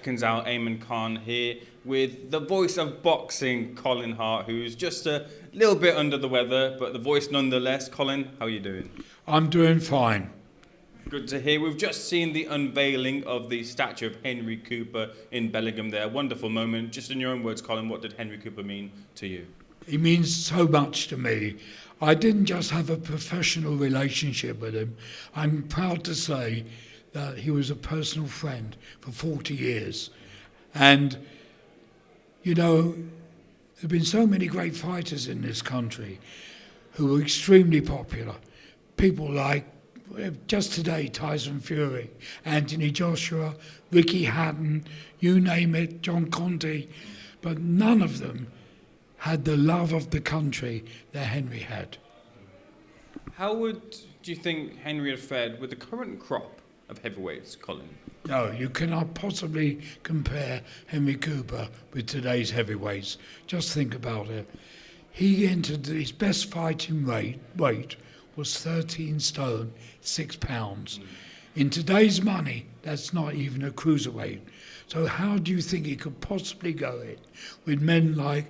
Seconds Out, Ayman Khan here with the voice of boxing, Colin Hart, who's just a little bit under the weather, but the voice nonetheless. Colin, how are you doing? I'm doing fine. Good to hear. We've just seen the unveiling of the statue of Henry Cooper in Bellingham there. Wonderful moment. Just in your own words, Colin, what did Henry Cooper mean to you? He means so much to me. I didn't just have a professional relationship with him. I'm proud to say that he was a personal friend for 40 years. And, you know, there have been so many great fighters in this country who were extremely popular. People like, just today, Tyson Fury, Anthony Joshua, Ricky Hatton, you name it, John Conte. But none of them had the love of the country that Henry had. How do you think Henry had fared with the current crop of heavyweights, Colin? No, you cannot possibly compare Henry Cooper with today's heavyweights. Just think about it. He entered his best fighting weight was 13 stone, 6 pounds. In today's money, that's not even a cruiserweight. So how do you think he could possibly go in with men like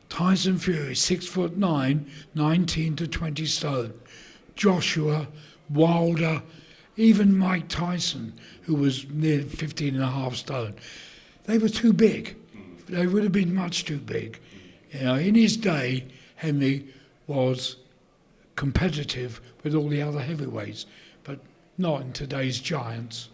Tyson Fury, 6'9", 19 to 20 stone, Joshua, Wilder, even Mike Tyson, who was near 15 and a half stone. They were too big. They would have been much too big. You know, in his day, Henry was competitive with all the other heavyweights, but not in today's giants.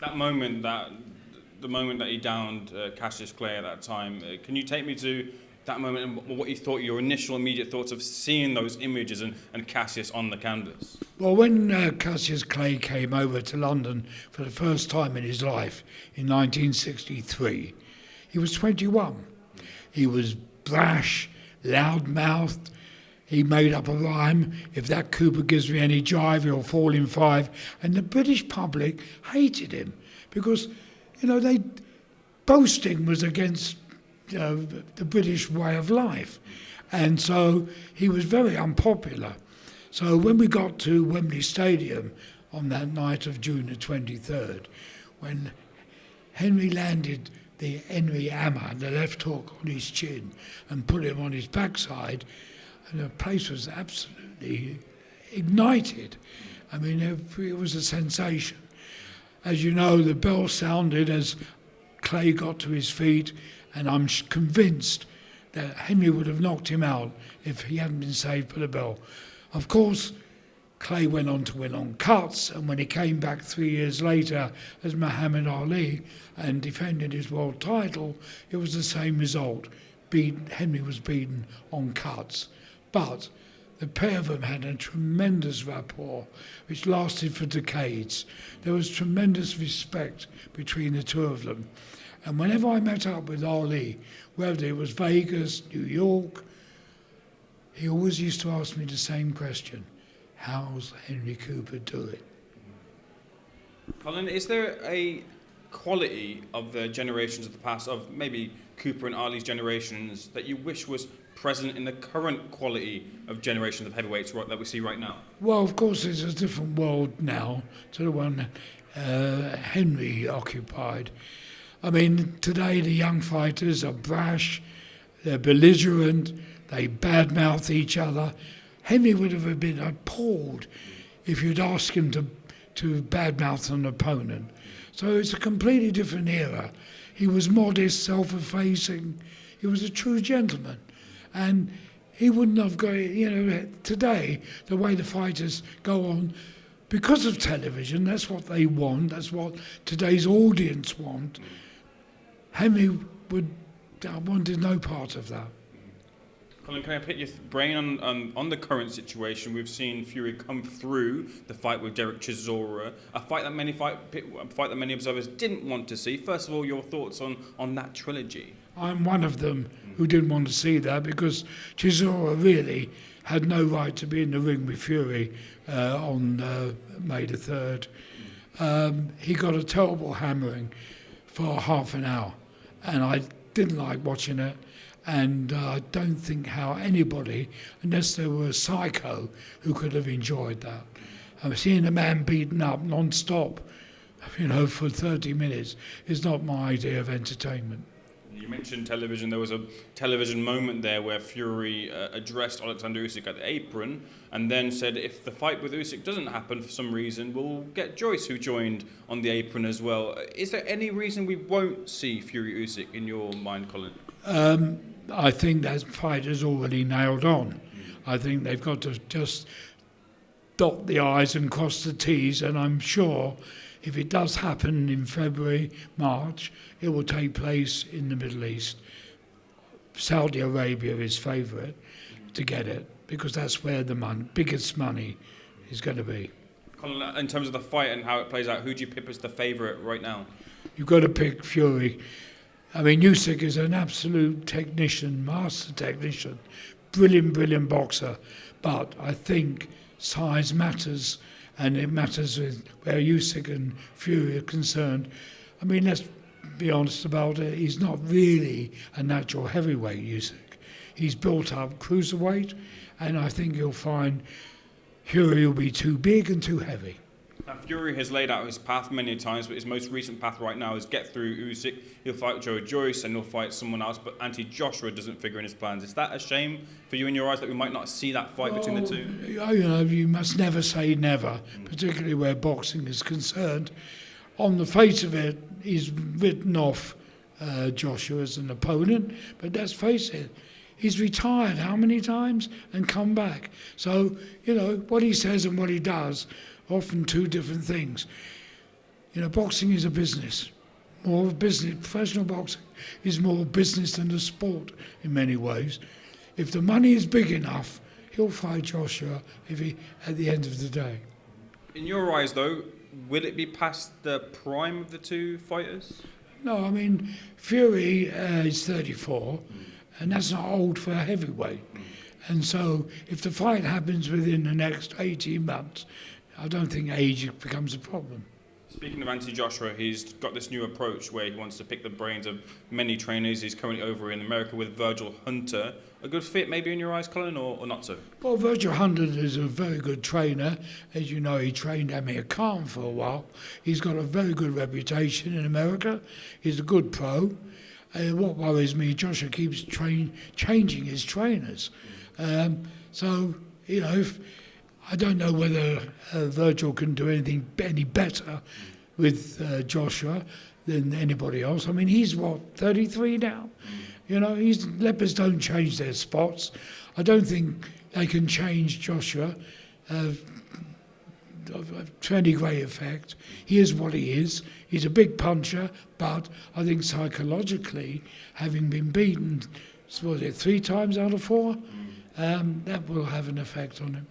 The moment that he downed Cassius Clay at that time, can you take me to that moment and what you thought, your initial immediate thoughts of seeing those images and Cassius on the canvas? Well, when Cassius Clay came over to London for the first time in his life in 1963, he was 21. He was brash, loud-mouthed. He made up a rhyme, if that Cooper gives me any jive, he'll fall in 5. And the British public hated him because, you know, boasting was against the British way of life. And so he was very unpopular. So when we got to Wembley Stadium on that night of June the 23rd, when Henry landed the Henry hammer, the left hook on his chin, and put him on his backside, and the place was absolutely ignited. I mean, it was a sensation. As you know, the bell sounded as Clay got to his feet, and I'm convinced that Henry would have knocked him out if he hadn't been saved by the bell. Of course, Clay went on to win on cuts, and when he came back 3 years later as Muhammad Ali and defended his world title, it was the same result. Henry was beaten on cuts. But the pair of them had a tremendous rapport, which lasted for decades. There was tremendous respect between the two of them. And whenever I met up with Ali, whether it was Vegas, New York, he always used to ask me the same question: how's Henry Cooper doing? Colin, is there a quality of the generations of the past, of maybe Cooper and Ali's generations, that you wish was present in the current quality of generations of heavyweights that we see right now? Well, of course, it's a different world now to the one Henry occupied. I mean, today the young fighters are brash, they're belligerent, they badmouth each other. Henry would have been appalled if you'd asked him to badmouth an opponent. So it's a completely different era. He was modest, self-effacing. He was a true gentleman. And he wouldn't have got, today, the way the fighters go on, because of television, that's what they want, that's what today's audience want. Henry wanted no part of that. Colin, can I pick your brain on the current situation? We've seen Fury come through the fight with Derek Chisora, a fight that many observers didn't want to see. First of all, your thoughts on that trilogy? I'm one of them who didn't want to see that, because Chisora really had no right to be in the ring with Fury on May the 3rd. He got a terrible hammering for half an hour, and I didn't like watching it. And I don't think how anybody, unless they were a psycho, who could have enjoyed that. I'm seeing a man beaten up non-stop for 30 minutes is not my idea of entertainment. You mentioned television. There was a television moment there where Fury addressed Oleksandr Usyk at the apron and then said if the fight with Usyk doesn't happen for some reason, we'll get Joyce, who joined on the apron as well. Is there any reason we won't see Fury Usyk in your mind, Colin? I think that fight is already nailed on. I think they've got to just dot the I's and cross the T's, and I'm sure if it does happen in February, March, it will take place in the Middle East. Saudi Arabia is favourite to get it because that's where the biggest money is going to be. Colin, in terms of the fight and how it plays out, who do you pick as the favourite right now? You've got to pick Fury. I mean, Usyk is an absolute technician, master technician, brilliant boxer, but I think size matters, and it matters with where Usyk and Fury are concerned. I mean, let's be honest about it, he's not really a natural heavyweight, Usyk. He's built up cruiserweight, and I think you'll find Fury will be too big and too heavy. Now, Fury has laid out his path many times, but his most recent path right now is get through Usyk. He'll fight Joe Joyce and he'll fight someone else, but Joshua doesn't figure in his plans. Is that a shame for you in your eyes that we might not see that fight between the two? You must never say never, particularly where boxing is concerned. On the face of it, he's written off Joshua as an opponent, but let's face it, he's retired how many times and come back. So, what he says and what he does, often two different things. Boxing is a business. More of a business. Professional boxing is more business than a sport in many ways. If the money is big enough, he'll fight Joshua at the end of the day. In your eyes, though, will it be past the prime of the two fighters? No, I mean, Fury is 34, and that's not old for a heavyweight. And so if the fight happens within the next 18 months, I don't think age becomes a problem. Speaking of Joshua, he's got this new approach where he wants to pick the brains of many trainers. He's currently over in America with Virgil Hunter. A good fit maybe in your eyes, Colin, or not so? Well, Virgil Hunter is a very good trainer. As you know, he trained Amir Khan for a while. He's got a very good reputation in America. He's a good pro. What worries me, Joshua keeps changing his trainers. If I don't know whether Virgil can do any better with Joshua than anybody else. I mean, he's 33 now? Lepers don't change their spots. I don't think they can change Joshua to any great effect. He is what he is. He's a big puncher, but I think psychologically, having been beaten, 3 times out of 4, that will have an effect on him.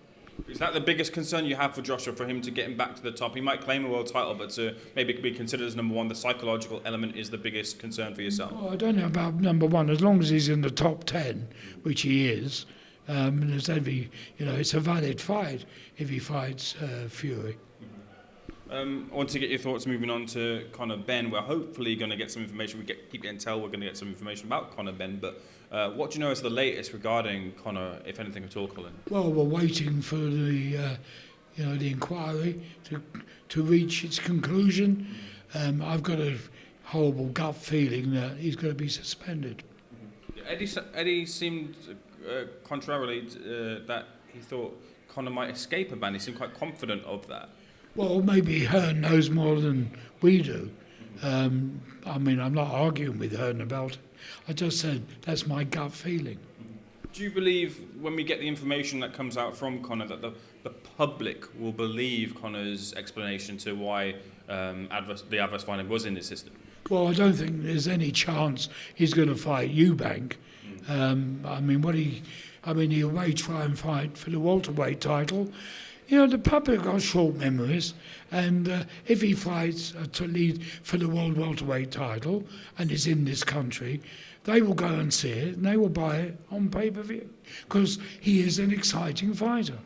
Is that the biggest concern you have for Joshua, for him to get him back to the top? He might claim a world title, but to maybe be considered as number one, the psychological element is the biggest concern for yourself? Well, I don't know about number one. As long as he's in the top 10, which he is, it's a valid fight if he fights Fury. I want to get your thoughts moving on to Conor Benn. We're hopefully going to get some information. Keep getting tell we're going to get some information about Conor Benn, but what do you know is the latest regarding Conor, if anything at all, Colin? Well, we're waiting for the inquiry to reach its conclusion. I've got a horrible gut feeling that he's going to be suspended. Eddie seemed, contrarily, that he thought Conor might escape a ban. He seemed quite confident of that. Well, maybe Hearn knows more than we do. I'm not arguing with Hearn about it. I just said that's my gut feeling. Do you believe, when we get the information that comes out from Conor, that the public will believe Conor's explanation to why the adverse finding was in his system? Well, I don't think there's any chance he's going to fight Eubank. He may try and fight for the welterweight title. The public got short memories, and if he fights to lead for the world welterweight title and is in this country, they will go and see it and they will buy it on pay-per-view because he is an exciting fighter.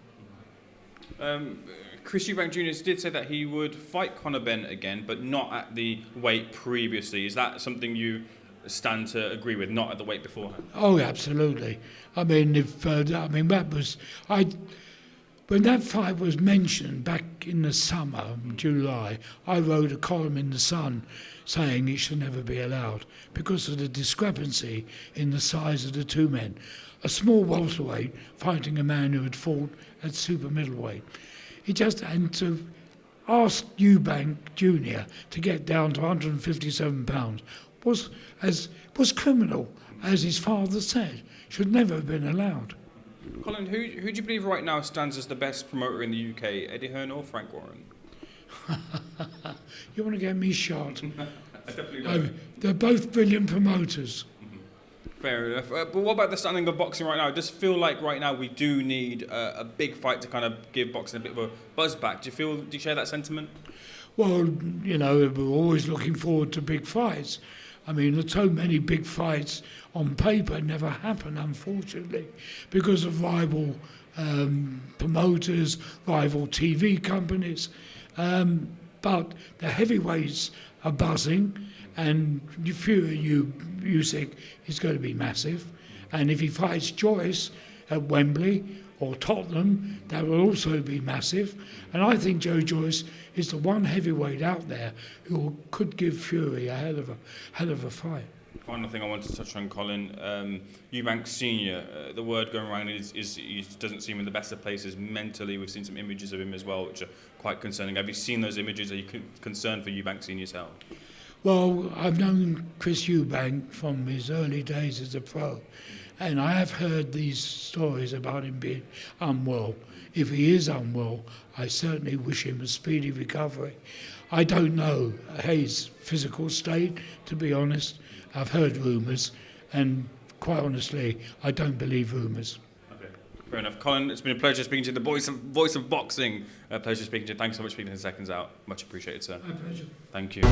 Chris Eubank Jr. did say that he would fight Conor Benn again, but not at the weight previously. Is that something you stand to agree with, not at the weight beforehand? Oh, absolutely. When that fight was mentioned back in the summer, July, I wrote a column in The Sun saying it should never be allowed because of the discrepancy in the size of the two men. A small welterweight fighting a man who had fought at super middleweight. And to ask Eubank Jr. to get down to 157 pounds was criminal, as his father said. Should never have been allowed. Colin, who do you believe right now stands as the best promoter in the UK, Eddie Hearn or Frank Warren? You want to get me shot? I definitely don't. They're both brilliant promoters. Fair enough. But what about the standing of boxing right now? It does feel like right now we do need a big fight to kind of give boxing a bit of a buzz back. Do you share that sentiment? Well, we're always looking forward to big fights. I mean, there's so many big fights on paper never happen, unfortunately, because of rival promoters, rival TV companies. But the heavyweights are buzzing, and Fury Usyk is going to be massive. And if he fights Joyce at Wembley or Tottenham, that will also be massive. And I think Joe Joyce is the one heavyweight out there who could give Fury a hell of a fight. Final thing I wanted to touch on, Colin. Eubank Senior. The word going around is he doesn't seem in the best of places mentally. We've seen some images of him as well, which are quite concerning. Have you seen those images? Are you concerned for Eubank Senior's health? Well, I've known Chris Eubank from his early days as a pro, and I have heard these stories about him being unwell. If he is unwell, I certainly wish him a speedy recovery. I don't know his physical state, to be honest. I've heard rumours, and quite honestly, I don't believe rumours. Okay, fair enough. Colin, it's been a pleasure speaking to you, the voice of boxing. A pleasure speaking to you. Thanks so much for speaking to Seconds Out. Much appreciated, sir. My pleasure. Thank you.